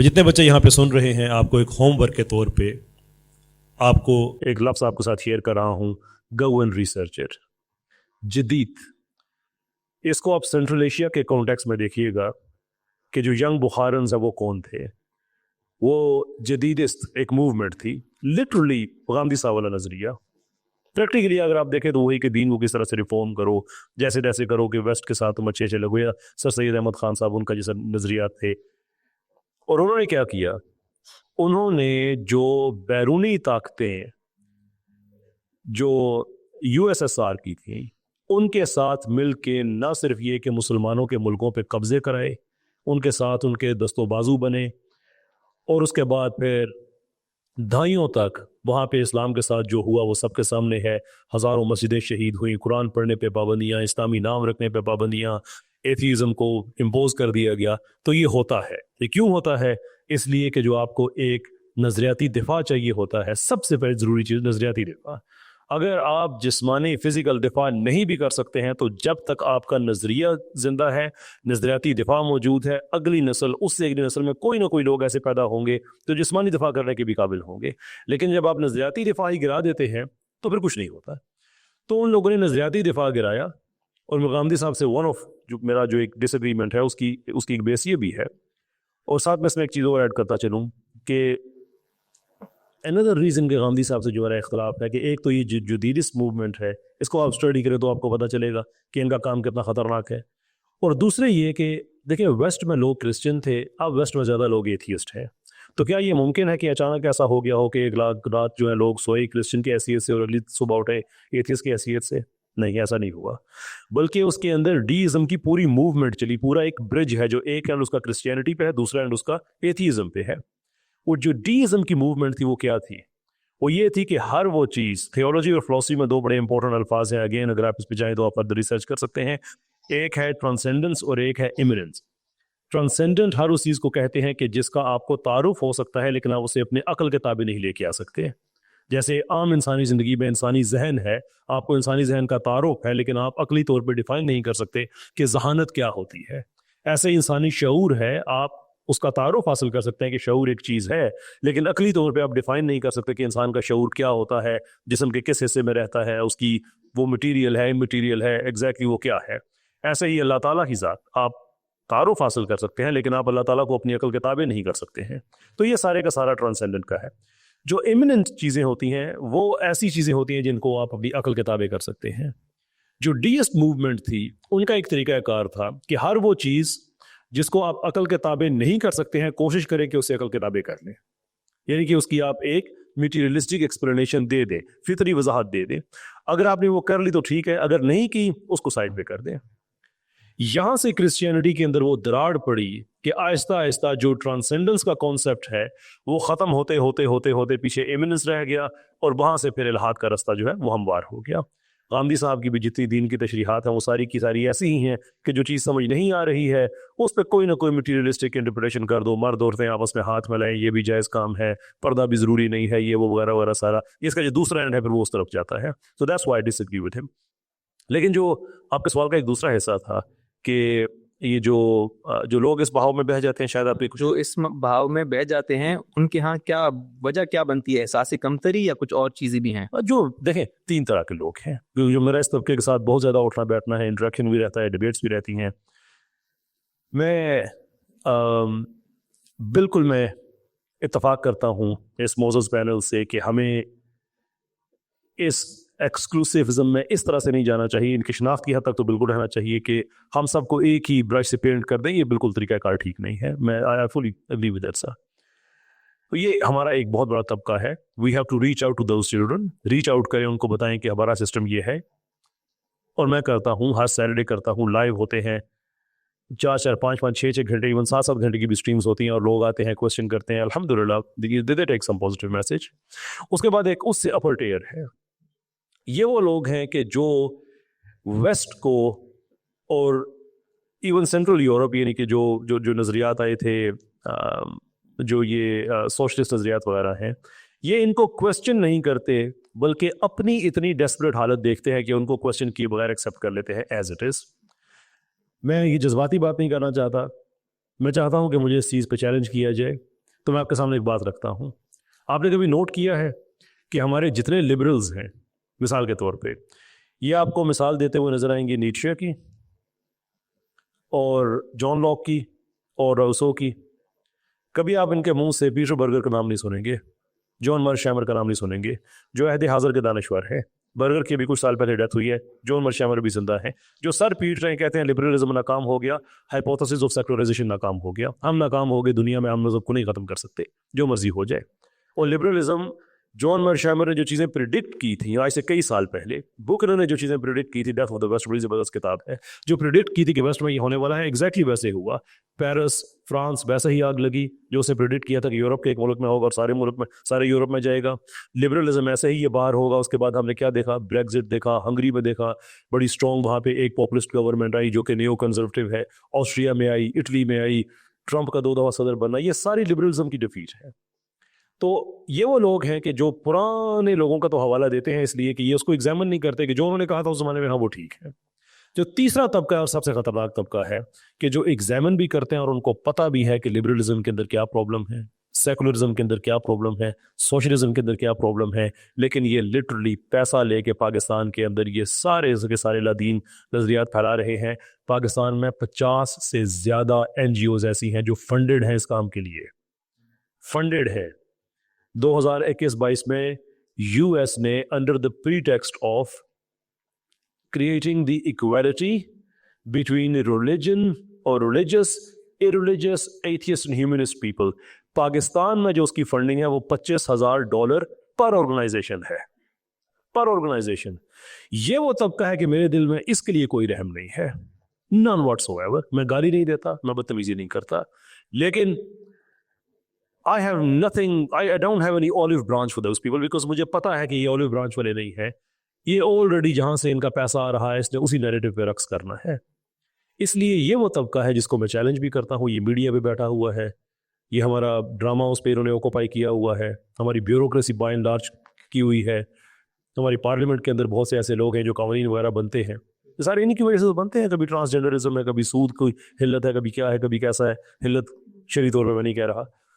और जितने बच्चे यहाँ पे सुन रहे हैं, आपको एक होम वर्क के तौर पे आपको एक लफ्ज़ आपके साथ शेयर कर रहा हूँ, गो एंड रिसर्च इट। जदीद, इसको आप सेंट्रल एशिया के कॉन्टेक्स्ट में देखिएगा कि जो यंग बुखारन्स है वो कौन थे। वो जदीदिस्ट एक मूवमेंट थी, लिटरली गांधी साहब वाला नज़रिया। प्रैक्टिकली अगर आप देखें तो वही कि दीन को किस तरह से रिफॉर्म करो, जैसे तैसे करो कि वेस्ट के साथ तुम अच्छे अच्छे लगो, या सर सैयद अहमद खान साहब उनका जैसा नज़रिया थे। और उन्होंने क्या किया, उन्होंने जो बैरूनी ताकतें जो यूएसएसआर की थी उनके साथ मिल के न सिर्फ ये कि मुसलमानों के मुल्कों पे कब्जे कराए, उनके साथ उनके दस्तोबाजू बने, और उसके बाद फिर दहाइयों तक वहाँ पे इस्लाम के साथ जो हुआ वो सबके सामने है। हज़ारों मस्जिदें शहीद हुई, कुरान पढ़ने पे पाबंदियाँ, इस्लामी नाम रखने पे पाबंदियाँ, एथीज़म को इम्पोज कर दिया गया। तो ये होता है, ये क्यों होता है? इसलिए कि जो आपको एक नज़रियाती दिफा चाहिए होता है, सबसे पहले ज़रूरी चीज़ नज़रियाती दिफा। अगर आप जिस्मानी फिजिकल दिफा नहीं भी कर सकते हैं तो जब तक आपका नज़रिया जिंदा है, नज़रियाती दिफा मौजूद है, अगली नस्ल, उससे अगली नस्ल में कोई ना कोई लोग ऐसे पैदा होंगे तो जिस्मानी दिफा करने के भी काबिल होंगे। लेकिन जब आप नज़रियाती दिफा ही गिरा देते हैं तो फिर कुछ नहीं होता। तो उन लोगों ने नज़रियाती दिफा गिराया, और गांधी साहब से वन ऑफ जो मेरा जो एक डिसएग्रीमेंट है उसकी एक बेस ये भी है। और साथ में इसमें एक चीज़ और ऐड करता चलूँ कि अनदर रीज़न के गांधी साहब से जो है इख्तलाफ है कि एक तो ये जो जदीदिस्ट मूवमेंट है, इसको आप स्टडी करें तो आपको पता चलेगा कि इनका काम कितना ख़तरनाक है। और दूसरे ये कि देखिए, वेस्ट में लोग क्रिश्चियन थे, अब वेस्ट में ज़्यादा लोग एथियस्ट हैं। तो क्या ये मुमकिन है कि अचानक ऐसा हो गया हो कि एक रात जो है लोग सोए क्रिश्चियन की हैसियत से और अगली सुबह उठे एथियस्ट की हैसियत से? नहीं, ऐसा नहीं हुआ। बल्कि उसके अंदर डीइज्म की पूरी मूवमेंट चली, पूरा एक ब्रिज है जो एक एंड उसका क्रिश्चियनिटी पे है, दूसरा एंड उसका एथियज्म पे है। वो जो डीइज्म की मूवमेंट थी वो क्या थी? वो ये थी कि हर वो चीज़, थियोलॉजी और फिलॉसफी में दो बड़े इंपॉर्टेंट अल्फाज हैं, अगेन अगर आप इस पे जाएं तो आप फर्दर रिसर्च कर सकते हैं। एक है ट्रांसेंडेंस और एक है इमिनेंस। ट्रांसेंडेंट हर उस चीज़ को कहते हैं कि जिसका आपको तारुफ हो सकता है लेकिन आप उसे अपने अकल के ताबे नहीं लेके आ सकते। जैसे आम इंसानी ज़िंदगी में इंसानी जहन है, आपको इंसानी जहन का तारुफ है लेकिन आप अकली तौर पर डिफाइन नहीं कर सकते कि जहानत क्या होती है। ऐसे इंसानी शऊर है, आप उसका तारुफ हासिल कर सकते हैं कि शऊर एक चीज़ है, लेकिन अकली तौर पे आप डिफाइन नहीं कर सकते कि इंसान का शऊर क्या होता है, जिस्म के किस हिस्से में रहता है, उसकी वो मटीरियल है, इमटीरियल है, एग्जैक्टली वो क्या है। ऐसे ही अल्लाह ताला की ज़ात आप तारुफ हासिल कर सकते हैं लेकिन आप अल्लाह ताला को अपनी अकल के ताबे नहीं कर सकते हैं। तो ये सारे का सारा ट्रांसेंडेंट का है। जो इमिनेंट चीज़ें होती हैं वो ऐसी चीज़ें होती हैं जिनको आप अपनी अकल के ताबे कर सकते हैं। जो डीएस्ट मूवमेंट थी उनका एक तरीक़ाकार था कि हर वो चीज़ जिसको आप अकल के ताबे नहीं कर सकते हैं, कोशिश करें कि उसे अकल के ताबे कर लें। यानी कि उसकी आप एक मटीरियलिस्टिक एक्सप्लेनेशन दे दें, फितरी वजाहत दे दें। अगर आपने वो कर ली तो ठीक है, अगर नहीं की उसको साइड पे कर दें। यहाँ से क्रिश्चियनिटी के अंदर वो दरार पड़ी कि आहिस्ता आहिस्ता जो ट्रांसेंडेंस का कॉन्सेप्ट है वो ख़त्म होते होते होते होते पीछे इमिनेंस रह गया, और वहाँ से फिर इल्हाद का रास्ता जो है वो हमवार हो गया। गांधी साहब की भी जितनी दीन की तशरीहात हैं वो सारी की सारी ऐसी ही हैं कि जो चीज़ समझ नहीं आ रही है उस पर कोई ना कोई मटीरियलिस्टिक इंटरप्रिटेशन कर दो, मर्द औरतें आपस में हाथ मिलाएं, ये भी जायज़ काम है, पर्दा भी ज़रूरी नहीं है, ये वो वगैरह वगैरह सारा। इसका जो दूसरा एंड है फिर वो उस तरफ जाता है। So that's why I disagree with him. लेकिन जो आपके सवाल का एक दूसरा हिस्सा था कि ये जो लोग इस बहाव में बह जाते हैं, शायद आपके कुछ जो इस भाव में बह जाते हैं उनके यहाँ क्या वजह क्या बनती है? एहसास कमतरी या कुछ और चीज़ें भी हैं? जो देखें, तीन तरह के लोग हैं। जो मेरा इस तबके के साथ बहुत ज़्यादा उठना बैठना है, इंटरेक्शन भी रहता है, डिबेट्स भी रहती हैं। बिल्कुल मैं इत्तफाक करता हूँ इस मोज़स पैनल से कि हमें इस एक्सक्लूसिविज्म में इस तरह से नहीं जाना चाहिए। इनकी शनाख्त की हद तक तो बिल्कुल रहना चाहिए कि हम सबको एक ही ब्रश से पेंट कर दें, ये बिल्कुल तरीक़ाकार ठीक नहीं है। मैं I fully agree with that sir. तो ये हमारा एक बहुत बड़ा तबका है। We have to reach out to those children, reach out करें, उनको बताएं कि हमारा सिस्टम ये है। और मैं करता हूँ, हर सैटरडे करता हूँ, लाइव होते हैं 4-4, 5-5, 6-6 घंटे, इवन 7-7 घंटे की भी स्ट्रीम्स होती हैं, और लोग आते हैं, क्वेश्चन करते हैं। अल्हम्दुलिल्लाह they take some positive message. उसके बाद एक उससे अपर टेयर है, ये वो लोग हैं कि जो वेस्ट को और इवन सेंट्रल यूरोप, यानी कि जो जो जो नज़रियात आए थे, जो ये सोशलिस्ट नज़रियात वगैरह हैं, ये इनको क्वेश्चन नहीं करते बल्कि अपनी इतनी डेस्परेट हालत देखते हैं कि उनको क्वेश्चन किए बगैर एक्सेप्ट कर लेते हैं एज इट इज़। मैं ये जज्बाती बात नहीं करना चाहता, मैं चाहता हूँ कि मुझे इस चीज़ पे चैलेंज किया जाए تو میں آپ کے سامنے ایک بات رکھتا ہوں. آپ نے کبھی نوٹ کیا ہے کہ ہمارے جتنے لبرلز ہیں مثال کے طور پہ, یہ آپ کو مثال دیتے ہوئے نظر آئیں گے نیٹشے کی اور جان لاک کی اور روسو کی. کبھی آپ ان کے منہ سے پیٹر برگر کا نام نہیں سنیں گے, جان مرشیمر کا نام نہیں سنیں گے, جو عہد حاضر کے دانشور ہیں. برگر کی بھی کچھ سال پہلے ڈیتھ ہوئی ہے, جان مرشیمر بھی زندہ ہیں, جو سر پیٹ رہے ہیں, کہتے ہیں لبرلزم ناکام ہو گیا, ہائپوتھیسس آف سیکولرائزیشن ناکام ہو گیا. ہم ناکام ہو گئے, دنیا میں ہم مذہب کو نہیں ختم کر سکتے, جو مرضی ہو جائے. اور لبرلزم, جان مرشیمر نے جو چیزیں پریڈکٹ کی تھیں آج سے کئی سال پہلے, بکنر نے جو چیزیں پریڈکٹ کی تھی, ڈیتھ آف دی ویسٹ بڑی زبردست کتاب ہے, جو پریڈکٹ کی تھی کہ ویسٹ میں یہ ہونے والا ہے, ایگزیکٹلی ویسے ہوا. پیرس فرانس ویسا ہی آگ لگی جو اسے پریڈکٹ کیا تھا کہ یورپ کے ایک ملک میں ہوگا اور سارے ملک میں, سارے یورپ میں جائے گا. لبرلزم ایسے ہی یہ باہر ہوگا. اس کے بعد ہم نے کیا دیکھا, بریگزٹ دیکھا, ہنگری میں دیکھا, بڑی اسٹرانگ وہاں پہ ایک پاپولسٹ گورنمنٹ آئی جو کہ نیو کنزرویٹو ہے, آسٹریا میں آئی, اٹلی میں آئی, ٹرمپ کا 2 دفعہ صدر بننا. یہ ساری لبرلزم کی ڈیفیٹ ہے. تو یہ وہ لوگ ہیں کہ جو پرانے لوگوں کا تو حوالہ دیتے ہیں اس لیے کہ یہ اس کو ایگزامن نہیں کرتے کہ جو انہوں نے کہا تھا اس زمانے میں ہاں وہ ٹھیک ہے. جو تیسرا طبقہ اور سب سے خطرناک طبقہ ہے کہ جو ایگزامن بھی کرتے ہیں اور ان کو پتہ بھی ہے کہ لبرلزم کے اندر کیا پرابلم ہے, سیکولرزم کے اندر کیا پرابلم ہے, سوشلزم کے اندر کیا پرابلم ہے, لیکن یہ لٹرلی پیسہ لے کے پاکستان کے اندر یہ سارے کے سارے لادین نظریات پھیلا رہے ہیں. پاکستان میں 50 سے زیادہ NGOز ایسی ہیں جو فنڈڈ ہیں اس کام کے لیے, فنڈڈ ہے. 2021-22 میں یو ایس نے under the pretext of creating the equality between religion اور religious, irreligious, atheist and humanist people, Pakistan میں جو اس کی فنڈنگ ہے وہ $25,000 پر آرگنائزیشن ہے, پر آرگنائزیشن. یہ وہ طبقہ ہے کہ میرے دل میں اس کے لیے کوئی رحم نہیں ہے, none whatsoever. میں گالی نہیں دیتا, میں بدتمیزی نہیں کرتا, لیکن I have nothing, I don't have any olive branch for those people because مجھے پتا ہے کہ یہ olive branch والے نہیں ہیں. یہ already جہاں سے ان کا پیسہ آ رہا ہے اس نے اسی نیریٹو پہ رقص کرنا ہے. اس لیے یہ وہ طبقہ ہے جس کو میں چیلنج بھی کرتا ہوں. یہ میڈیا پہ بیٹھا ہوا ہے, یہ ہمارا ڈرامہ اس پہ انہوں نے اوکوپائی کیا ہوا ہے, ہماری بیوروکریسی بائی اینڈ لارج کی ہوئی ہے, ہماری پارلیمنٹ کے اندر بہت سے ایسے لوگ ہیں جو قوانین وغیرہ بنتے ہیں, سارے انہی کی وجہ سے بنتے ہیں. کبھی ٹرانسجنڈرزم ہے, کبھی سود کوئی حلت ہے, کبھی کیا ہے, کبھی کیسا ہے حلت, شرعی طور پہ میں نہیں کہہ رہا.